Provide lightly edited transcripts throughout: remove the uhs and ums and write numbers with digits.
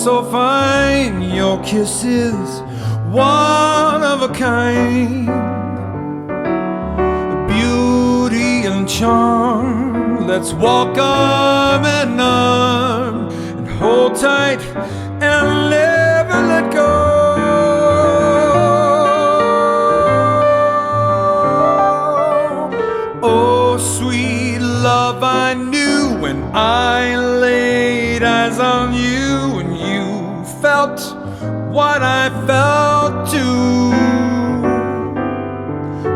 so fine, your kiss is one of a kind. Beauty and charm, let's walk arm in arm and hold tight and never let go. Oh, sweet love, I knew when I laid eyes on you, and you felt what I felt too.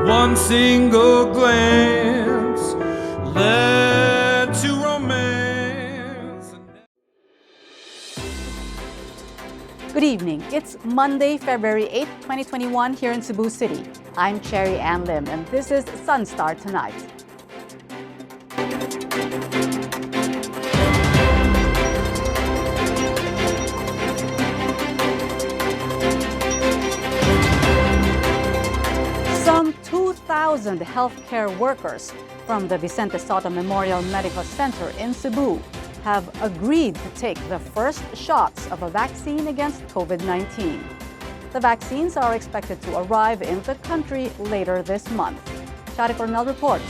One single glance led to romance. Good evening. It's Monday, February 8, 2021 here in Cebu City. I'm Cherry Ann Lim, and this is SunStar Tonight. Some 2,000 healthcare workers from the Vicente Soto Memorial Medical Center in Cebu have agreed to take the first shots of a vaccine against COVID-19. The vaccines are expected to arrive in the country later this month. Shari Cornell reports.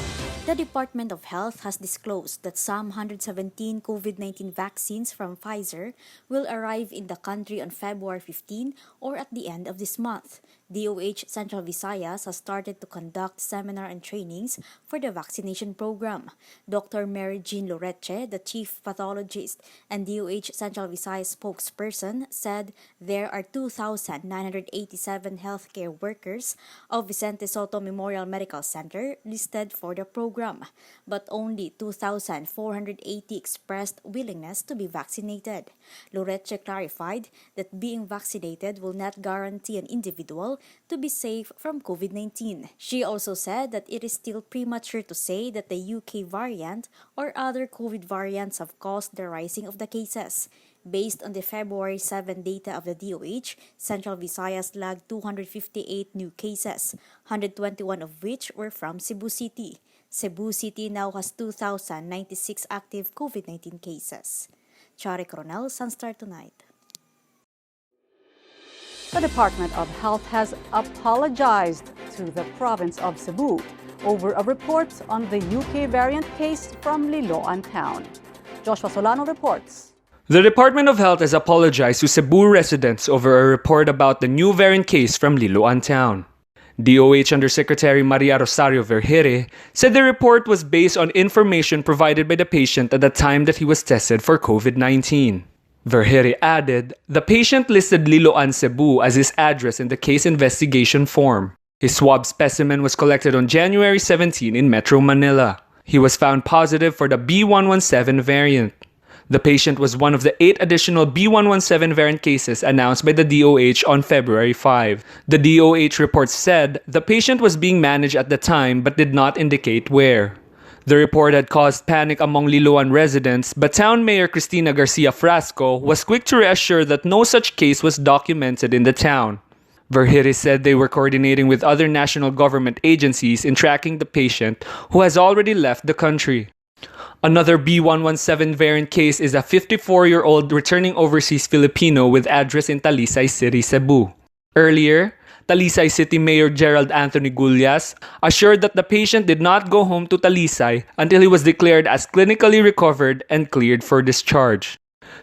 The Department of Health has disclosed that some 117 COVID-19 vaccines from Pfizer will arrive in the country on February 15 or at the end of this month. DOH Central Visayas has started to conduct seminar and trainings for the vaccination program. Dr. Mary Jean Loreche, the chief pathologist and DOH Central Visayas spokesperson, said there are 2,987 healthcare workers of Vicente Soto Memorial Medical Center listed for the program, but only 2,480 expressed willingness to be vaccinated. Loreche clarified that being vaccinated will not guarantee an individual to be safe from COVID-19. She also said that it is still premature to say that the UK variant or other COVID variants have caused the rising of the cases. Based on the February 7 data of the DOH, Central Visayas lagged 258 new cases, 121 of which were from Cebu City. Cebu City now has 2,096 active COVID-19 cases. Chari Coronel, SunStar Tonight. The Department of Health has apologized to the province of Cebu over a report on the UK variant case from Liloan town. Joshua Solano reports. The Department of Health has apologized to Cebu residents over a report about the new variant case from Liloan town. DOH Undersecretary Maria Rosario Vergere said the report was based on information provided by the patient at the time that he was tested for COVID-19. Vergere added, the patient listed Liloan, Cebu as his address in the case investigation form. His swab specimen was collected on January 17 in Metro Manila. He was found positive for the B117 variant. The patient was one of the 8 additional B117 variant cases announced by the DOH on February 5. The DOH report said the patient was being managed at the time but did not indicate where. The report had caused panic among Liloan residents, but Town Mayor Cristina Garcia Frasco was quick to reassure that no such case was documented in the town. Vergere said they were coordinating with other national government agencies in tracking the patient, who has already left the country. Another B117 variant case is a 54-year-old returning overseas Filipino with address in Talisay City, Cebu. Earlier, Talisay City Mayor Gerald Anthony Gullas assured that the patient did not go home to Talisay until he was declared as clinically recovered and cleared for discharge.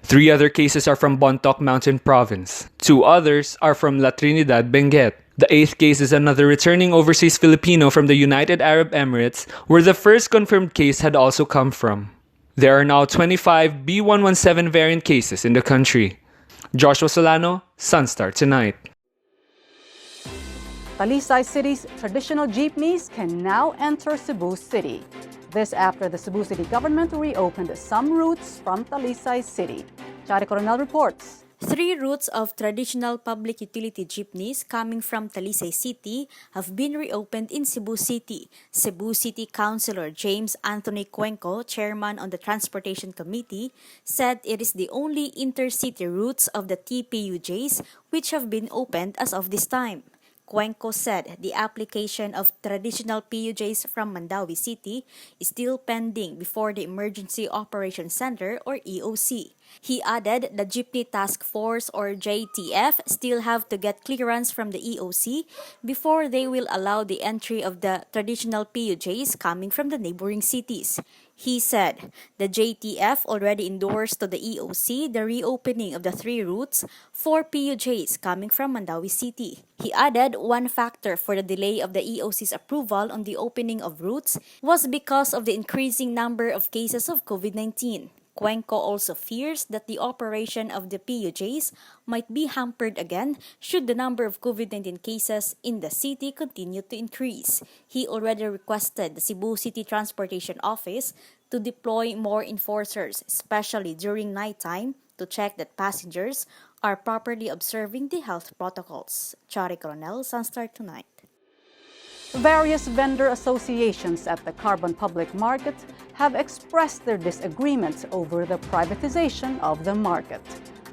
3 other cases are from Bontoc Mountain Province. 2 others are from La Trinidad, Benguet. The 8th case is another returning overseas Filipino from the United Arab Emirates, where the first confirmed case had also come from. There are now 25 B117 variant cases in the country. Joshua Solano, SunStar Tonight. Talisay City's traditional jeepneys can now enter Cebu City. This after the Cebu City government reopened some routes from Talisay City. Chari Coronel reports. 3 routes of traditional public utility jeepneys coming from Talisay City have been reopened in Cebu City. Cebu City Councilor James Anthony Cuenco, chairman on the Transportation Committee, said it is the only intercity routes of the TPUJs which have been opened as of this time. Cuenco said the application of traditional PUJs from Mandawi City is still pending before the Emergency Operations Center or EOC. He added the Jeepney Task Force or JTF still have to get clearance from the EOC before they will allow the entry of the traditional PUJs coming from the neighboring cities. He said the JTF already endorsed to the EOC the reopening of the 3 routes for PUJs coming from Mandawi City. He added one factor for the delay of the EOC's approval on the opening of routes was because of the increasing number of cases of COVID-19. Cuenco also fears that the operation of the PUJs might be hampered again should the number of COVID-19 cases in the city continue to increase. He already requested the Cebu City Transportation Office to deploy more enforcers, especially during nighttime, to check that passengers are properly observing the health protocols. Chari Coronel, SunStar Tonight. Various vendor associations at the Carbon Public Market have expressed their disagreement over the privatization of the market.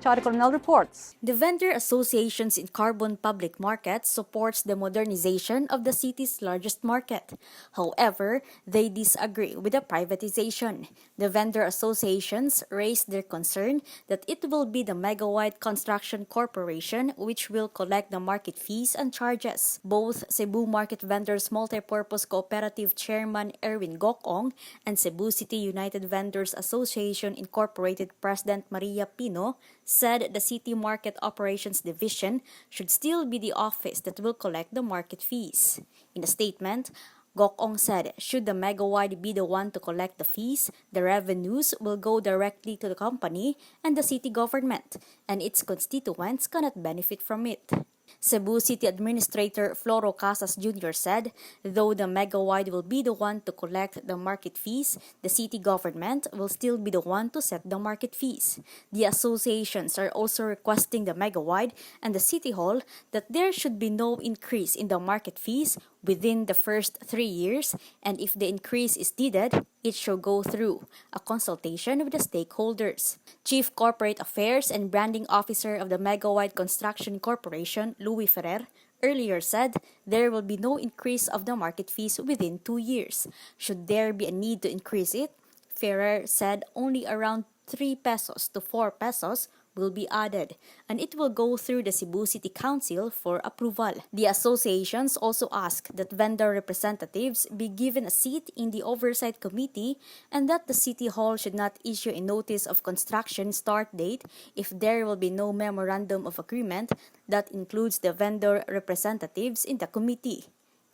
Chari Coronel reports. The vendor associations in Carbon Public Market supports the modernization of the city's largest market. However, they disagree with the privatization. The vendor associations raised their concern that it will be the Megawide Construction Corporation which will collect the market fees and charges. Both Cebu Market Vendors Multipurpose Cooperative Chairman Erwin Gokong and Cebu City United Vendors Association Incorporated President Maria Pino said the City Market Operations Division should still be the office that will collect the market fees. In a statement, Gokong said should the Megawide be the one to collect the fees, the revenues will go directly to the company and the city government, and its constituents cannot benefit from it. Cebu City Administrator Floro Casas Jr. said, though the Megawide will be the one to collect the market fees, the city government will still be the one to set the market fees. The associations are also requesting the Megawide and the City Hall that there should be no increase in the market fees within the first 3 years, and if the increase is needed, it shall go through a consultation with the stakeholders. Chief Corporate Affairs and Branding Officer of the Megawide Construction Corporation, Louis Ferrer, earlier said there will be no increase of the market fees within 2 years. Should there be a need to increase it, Ferrer said only around 3 pesos to 4 pesos will be added, and it will go through the Cebu City Council for approval. The associations also asked that vendor representatives be given a seat in the Oversight Committee and that the City Hall should not issue a notice of construction start date if there will be no memorandum of agreement that includes the vendor representatives in the committee.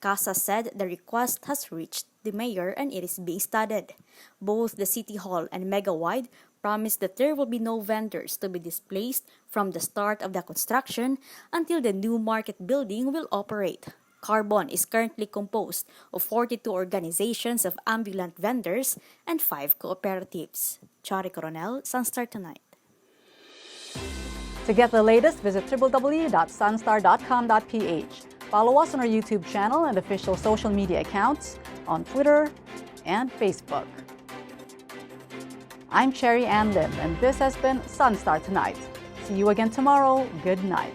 Casa said the request has reached the mayor and it is being studied. Both the City Hall and Megawide promised that there will be no vendors to be displaced from the start of the construction until the new market building will operate. Carbon is currently composed of 42 organizations of ambulant vendors and 5 cooperatives. Chari Coronel, SunStar Tonight. To get the latest, visit www.sunstar.com.ph. Follow us on our YouTube channel and official social media accounts on Twitter and Facebook. I'm Cherry Ann Lim, and this has been SunStar Tonight. See you again tomorrow. Good night.